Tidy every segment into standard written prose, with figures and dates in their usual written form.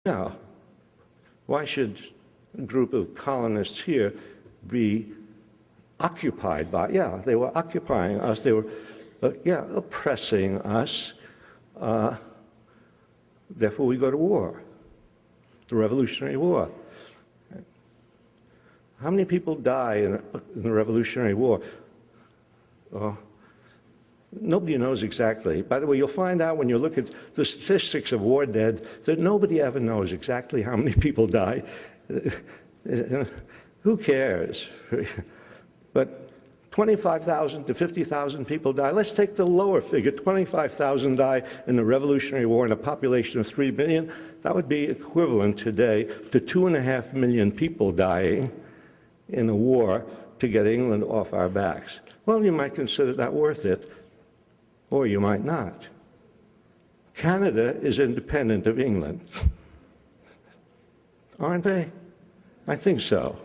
Now, why should a group of colonists here be occupied by, yeah, they were occupying us, they were, oppressing us, therefore we go to war, the Revolutionary War. How many people die in the Revolutionary War? Nobody knows exactly. By the way, you'll find out when you look at the statistics of war dead that nobody ever knows exactly how many people die. Who cares? But 25,000 to 50,000 people die. Let's take the lower figure. 25,000 die in the Revolutionary War in a population of 3 million. That would be equivalent today to 2.5 million people dying in a war to get England off our backs. Well, you might consider that worth it, or you might not. Canada is independent of England. Aren't they? I think so.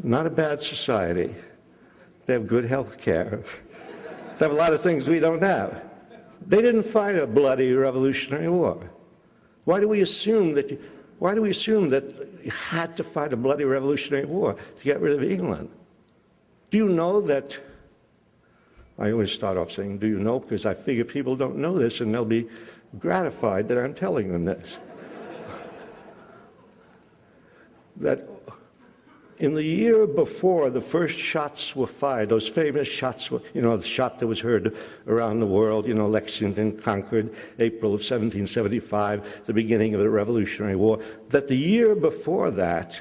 Not a bad society. They have good health care. They have a lot of things we don't have. They didn't fight a bloody Revolutionary War. Why do we assume that you had to fight a bloody Revolutionary War to get rid of England? Do you know that, I always start off saying, do you know, because I figure people don't know this and they'll be gratified that I'm telling them this. That in the year before the first shots were fired, those famous shots, the shot that was heard around the world, Lexington, Concord, April of 1775, the beginning of the Revolutionary War, that the year before that,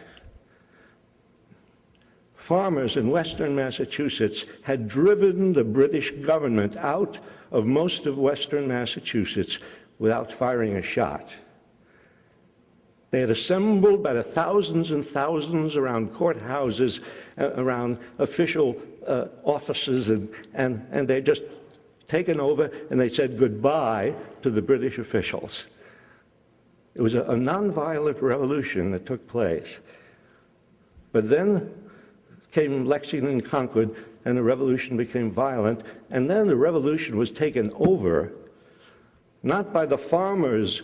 farmers in western Massachusetts had driven the British government out of most of western Massachusetts without firing a shot. They had assembled by the thousands and thousands around courthouses, around official offices, and they'd just taken over and they said goodbye to the British officials. It was a nonviolent revolution that took place. But then came Lexington and Concord, and the revolution became violent, and then the revolution was taken over, not by the farmers,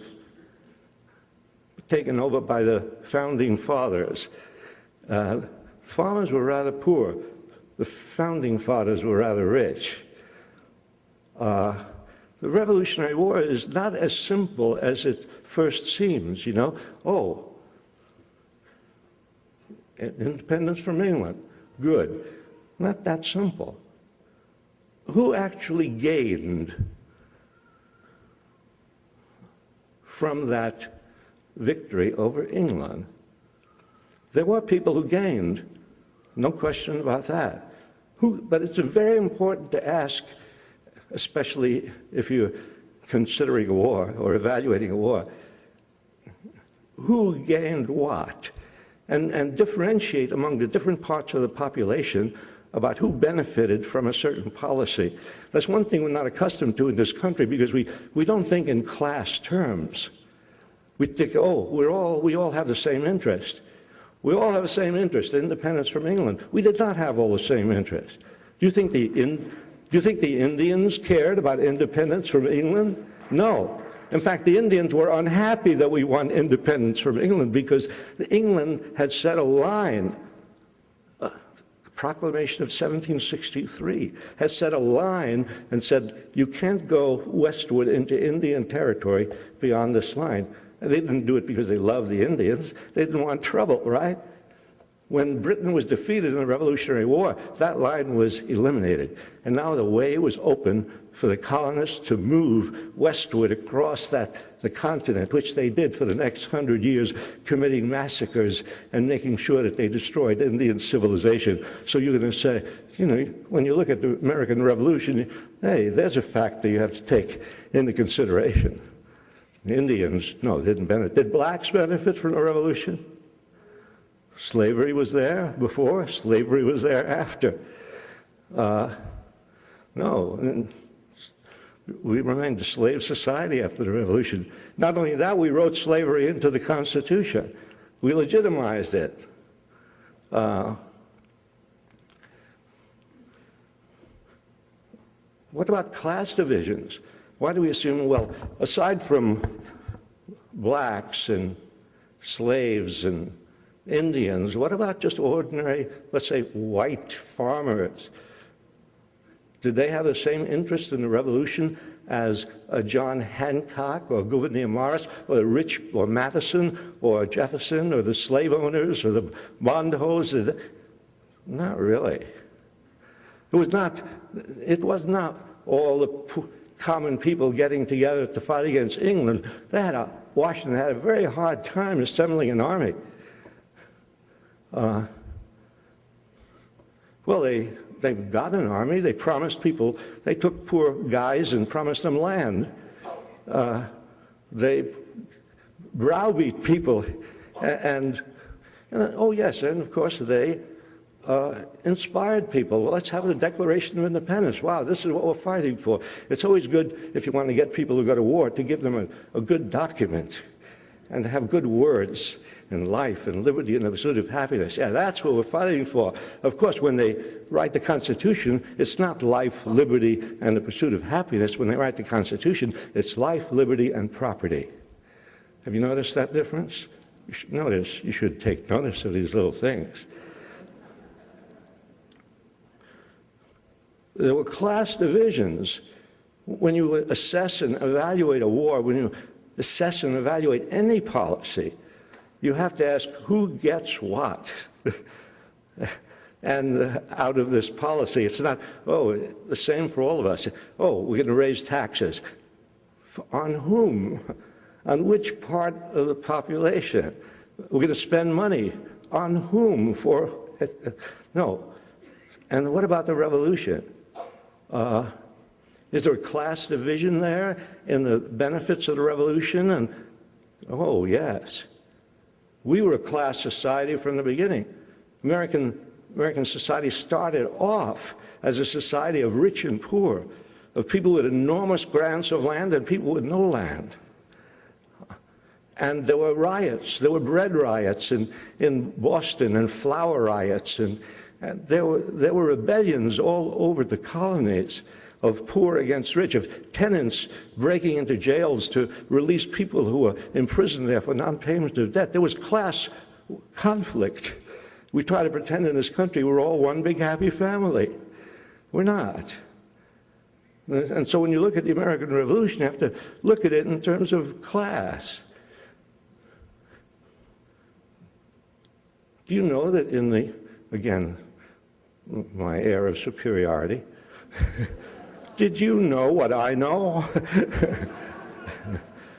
taken over by the founding fathers. Farmers were rather poor. The founding fathers were rather rich. The Revolutionary War is not as simple as it first seems, Oh, independence from England, good. Not that simple. Who actually gained from that victory over England? There were people who gained, no question about that. But it's very important to ask, especially if you're considering a war or evaluating a war, who gained what? And differentiate among the different parts of the population about who benefited from a certain policy. That's one thing we're not accustomed to in this country, because we don't think in class terms. We think, we all have the same interest. We all have the same interest, independence from England. We did not have all the same interest. Do you think the Indians cared about independence from England? No. In fact, the Indians were unhappy that we won independence from England, because England had set a line. The Proclamation of 1763 has set a line and said, you can't go westward into Indian territory beyond this line. And they didn't do it because they loved the Indians. They didn't want trouble, right? When Britain was defeated in the Revolutionary War, that line was eliminated. And now the way was open for the colonists to move westward across the continent, which they did for the next 100 years, committing massacres and making sure that they destroyed Indian civilization. So you're going to say, when you look at the American Revolution, hey, there's a fact that you have to take into consideration. The Indians, no, didn't benefit. Did blacks benefit from the revolution? Slavery was there before, slavery was there after. No, and we remained a slave society after the revolution. Not only that, we wrote slavery into the Constitution. We legitimized it. What about class divisions? Why do we assume, well, aside from blacks and slaves and Indians? What about just ordinary, let's say, white farmers? Did they have the same interest in the revolution as John Hancock or Gouverneur Morris or Rich or Madison or Jefferson or the slave owners or the bondholders? Not really. It was not all the common people getting together to fight against England. Washington had a very hard time assembling an army. Well, they've got an army. They promised people. They took poor guys and promised them land. They browbeat people, and oh yes, and of course they inspired people. Well, let's have the Declaration of Independence. Wow, this is what we're fighting for. It's always good, if you want to get people who go to war, to give them a good document and to have good words in life and liberty and the pursuit of happiness. Yeah, that's what we're fighting for. Of course, when they write the Constitution, it's not life, liberty, and the pursuit of happiness. When they write the Constitution, it's life, liberty, and property. Have you noticed that difference? You should take notice of these little things. There were class divisions. When you assess and evaluate a war, when you assess and evaluate any policy, you have to ask who gets what. And out of this policy, it's not, oh, the same for all of us. Oh, we're going to raise taxes. On whom? On which part of the population? We're going to spend money. On whom? For? No. And what about the revolution? Is there a class division there in the benefits of the revolution? And oh, yes. We were a class society from the beginning. American society started off as a society of rich and poor, of people with enormous grants of land and people with no land. And there were riots. There were bread riots in Boston and flour riots. And there were rebellions all over the colonies of poor against rich, of tenants breaking into jails to release people who were imprisoned there for non-payment of debt. There was class conflict. We try to pretend in this country we're all one big happy family. We're not. And so when you look at the American Revolution, you have to look at it in terms of class. Do you know that in the, again, my air of superiority, did you know what I know?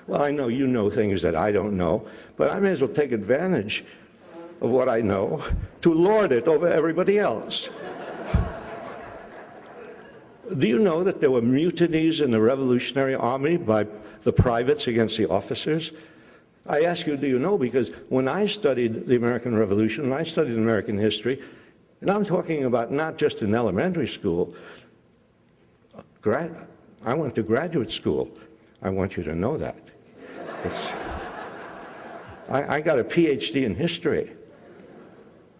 Well, I know you know things that I don't know, but I may as well take advantage of what I know to lord it over everybody else. Do you know that there were mutinies in the Revolutionary Army by the privates against the officers? I ask you, do you know? Because when I studied the American Revolution, when I studied American history, and I'm talking about not just in elementary school, I went to graduate school. I want you to know that. I got a PhD in history.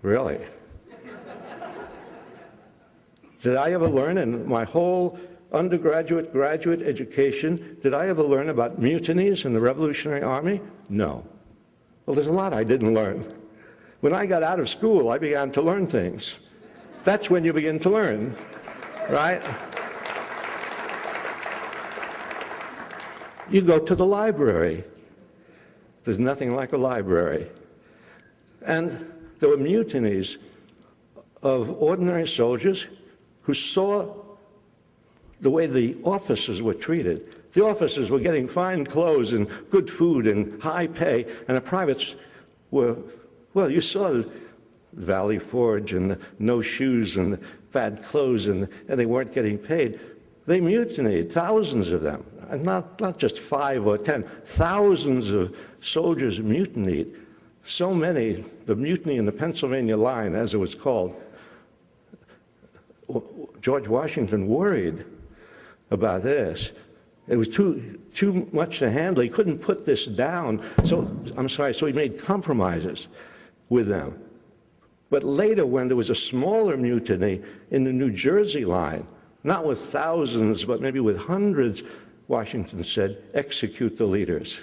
Really. Did I ever learn in my whole undergraduate, graduate education, did I ever learn about mutinies in the Revolutionary Army? No. Well, there's a lot I didn't learn. When I got out of school, I began to learn things. That's when you begin to learn, right? You go to the library. There's nothing like a library. And there were mutinies of ordinary soldiers who saw the way the officers were treated. The officers were getting fine clothes and good food and high pay, and the privates were, well, you saw the Valley Forge and the no shoes and the bad clothes, and they weren't getting paid. They mutinied, thousands of them, and not just 5 or 10, thousands of soldiers mutinied. So many, the mutiny in the Pennsylvania line, as it was called. George Washington worried about this. It was too much to handle. He couldn't put this down. So he made compromises with them. But later, when there was a smaller mutiny in the New Jersey line, not with thousands, but maybe with hundreds, Washington said, execute the leaders.